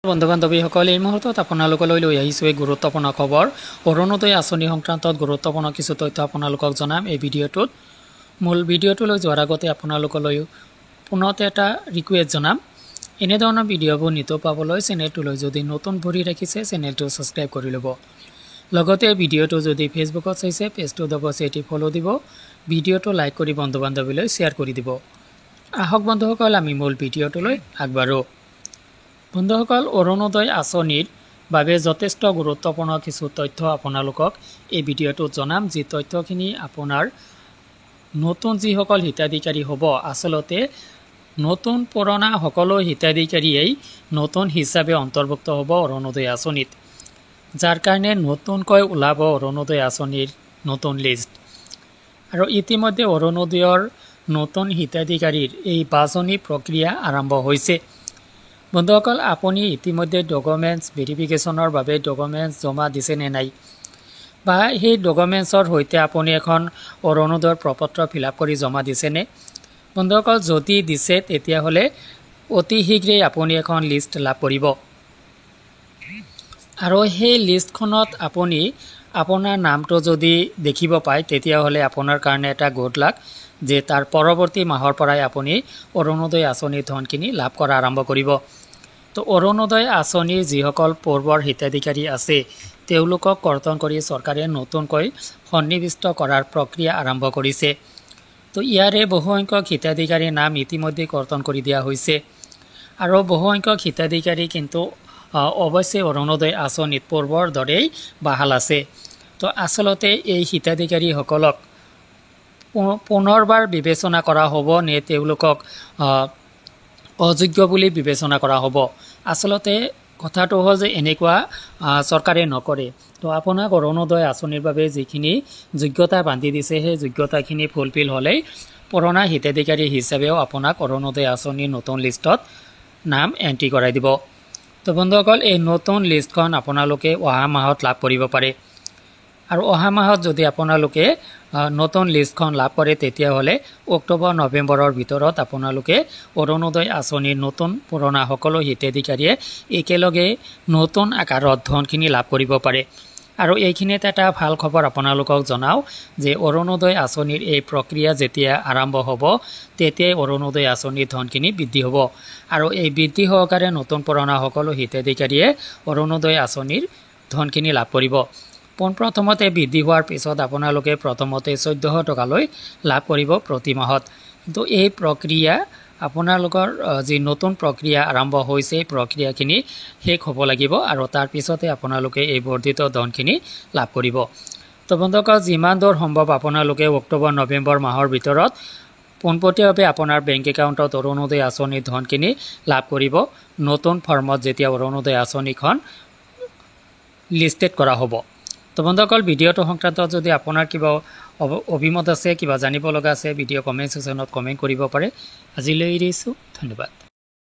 বন্ধু বান্ধৱীসকল এই মুহূৰ্তত আপোনালোকলৈ লৈ আহিছোঁ এই গুৰুত্বপূৰ্ণ খবৰ অৰুণোদয় আঁচনি সংক্ৰান্তত গুৰুত্বপূৰ্ণ কিছু তথ্য আপোনালোকক জনাম এই ভিডিঅ'টোত মূল ভিডিঅ'টোলৈ যোৱাৰ আগতে আপোনালোকলৈ পুনতে এটা ৰিকুৱেষ্ট জনাম এনেধৰণৰ ভিডিঅ'বোৰ নিতৌ পাবলৈ চেনেলটোলৈ যদি নতুন ভৰি ৰাখিছে চেনেলটো ছাবস্ক্ৰাইব কৰি ল'ব লগতে ভিডিঅ'টো যদি ফেচবুকত চাইছে পেজটো অৱশ্যে এটি ফ'ল' দিব ভিডিঅ'টো লাইক কৰি বন্ধু বান্ধৱীলৈ শ্বেয়াৰ কৰি দিব আহক বন্ধুসকল আমি মূল ভিডিঅ'টোলৈ আগবাঢ়ো বন্ধুসকল অৰুণোদয় আঁচনিৰ বাবে যথেষ্ট গুৰুত্বপূৰ্ণ কিছু তথ্য আপোনালোকক এই ভিডিঅ'টোত জনাম যি তথ্যখিনি আপোনাৰ নতুন যিসকল হিতাধিকাৰী হ'ব আচলতে নতুন পুৰণা সকলো হিতাধিকাৰীয়েই নতুন হিচাপে অন্তৰ্ভুক্ত হ'ব অৰুণোদয় আঁচনিত যাৰ কাৰণে নতুনকৈ ওলাব অৰুণোদয় আঁচনিৰ নতুন লিষ্ট আৰু ইতিমধ্যে অৰুণোদয়ৰ নতুন হিতাধিকাৰীৰ এই বাছনি প্ৰক্ৰিয়া আৰম্ভ হৈছে বন্ধুসকল আপুনি ইতিমধ্যে ডকুমেণ্টছ ভেৰিফিকেশ্যনৰ বাবে ডকুমেণ্টছ জমা দিছে নে নাই বা সেই ডকুমেণ্টছৰ সৈতে আপুনি এখন অৰুণোদয়ৰ প্ৰপত্ৰ ফিল আপ কৰি জমা দিছেনে বন্ধুসকল যদি দিছে তেতিয়াহ'লে অতি শীঘ্ৰেই আপুনি এখন লিষ্ট লাভ কৰিব আৰু সেই লিষ্টখনত আপুনি আপোনাৰ নামটো যদি দেখিব পায় তেতিয়াহ'লে আপোনাৰ কাৰণে এটা গুড লাক যে তাৰ পৰৱৰ্তী মাহৰ পৰাই আপুনি অৰুণোদয় আঁচনিৰ ধনখিনি লাভ কৰা আৰম্ভ কৰিব তো অৰুণোদয় আঁচনিৰ যিসকল পূৰ্বৰ হিতাধিকাৰী আছে তেওঁলোকক কৰ্তন কৰি চৰকাৰে নতুনকৈ সন্নিৱিষ্ট কৰাৰ প্ৰক্ৰিয়া আৰম্ভ কৰিছে তো ইয়াৰে বহুসংখ্যক হিতাধিকাৰীৰ নাম ইতিমধ্যে কৰ্তন কৰি দিয়া হৈছে আৰু বহুসংখ্যক হিতাধিকাৰী কিন্তু অৱশ্যে অৰুণোদয় আঁচনিত পূৰ্বৰ দৰেই বাহাল আছে তো আচলতে এই হিতাধিকাৰীসকলক পুনৰবাৰ বিবেচনা কৰা হ'ব নে তেওঁলোকক অযোগ্য বুলি বিবেচনা কৰা হ'ব আচলতে কথাটো হ'ল যে এনেকুৱা চৰকাৰে নকৰে তো আপোনাক অৰুণোদয় আঁচনিৰ বাবে যিখিনি যোগ্যতা বান্ধি দিছে সেই যোগ্যতাখিনি ফুলফিল হ'লেই পুৰণা হিতাধিকাৰী হিচাপেও আপোনাক অৰুণোদয় আঁচনিৰ নতুন লিষ্টত নাম এণ্ট্ৰি কৰাই দিব তো বন্ধুসকল এই নতুন লিষ্টখন আপোনালোকে অহা মাহত লাভ কৰিব পাৰে আৰু অহা মাহত যদি আপোনালোকে নতুন লিষ্টখন লাভ কৰে তেতিয়াহ'লে অক্টোবৰ নৱেম্বৰৰ ভিতৰত আপোনালোকে অৰুণোদয় আঁচনিৰ নতুন পুৰণা সকলো হিতাধিকাৰীয়ে একেলগে নতুন আকাৰত ধনখিনি লাভ কৰিব পাৰে আৰু এইখিনিত এটা ভাল খবৰ আপোনালোকক জনাওঁ যে অৰুণোদয় আঁচনিৰ এই প্ৰক্ৰিয়া যেতিয়া আৰম্ভ হ'ব তেতিয়াই অৰুণোদয় আঁচনিৰ ধনখিনি বৃদ্ধি হ'ব আৰু এই বৃদ্ধি সহকাৰে নতুন পুৰণা সকলো হিতাধিকাৰীয়ে অৰুণোদয় আঁচনিৰ ধনখিনি লাভ কৰিব পোনপ্ৰথমতে বৃদ্ধি হোৱাৰ পিছত আপোনালোকে প্ৰথমতে 1400 টকালৈ লাভ কৰিব প্ৰতি মাহত কিন্তু এই প্ৰক্ৰিয়া আপোনালোকৰ যি নতুন প্ৰক্ৰিয়া আৰম্ভ হৈছে এই প্ৰক্ৰিয়াখিনি শেষ হ'ব লাগিব আৰু তাৰ পিছতে আপোনালোকে এই বৰ্ধিত ধনখিনি লাভ কৰিব তো বন্ধুসকল যিমান দূৰ সম্ভৱ আপোনালোকে অক্টোবৰ নৱেম্বৰ মাহৰ ভিতৰত পোনপটীয়াভাৱে আপোনাৰ বেংক একাউণ্টত অৰুণোদয় আঁচনিৰ ধনখিনি লাভ কৰিব নতুন ফৰ্মত যেতিয়া অৰুণোদয় আঁচনিখন লিষ্টেড কৰা হ'ব তো বন্ধুসকল ভিডিঅ'টো সংক্ৰান্তত যদি আপোনাৰ কিবা অভিমত আছে কিবা জানিব লগা আছে ভিডিঅ' কমেণ্ট ছেকশ্যনত কমেণ্ট কৰিব পাৰে আজিলৈ এৰিছোঁ ধন্যবাদ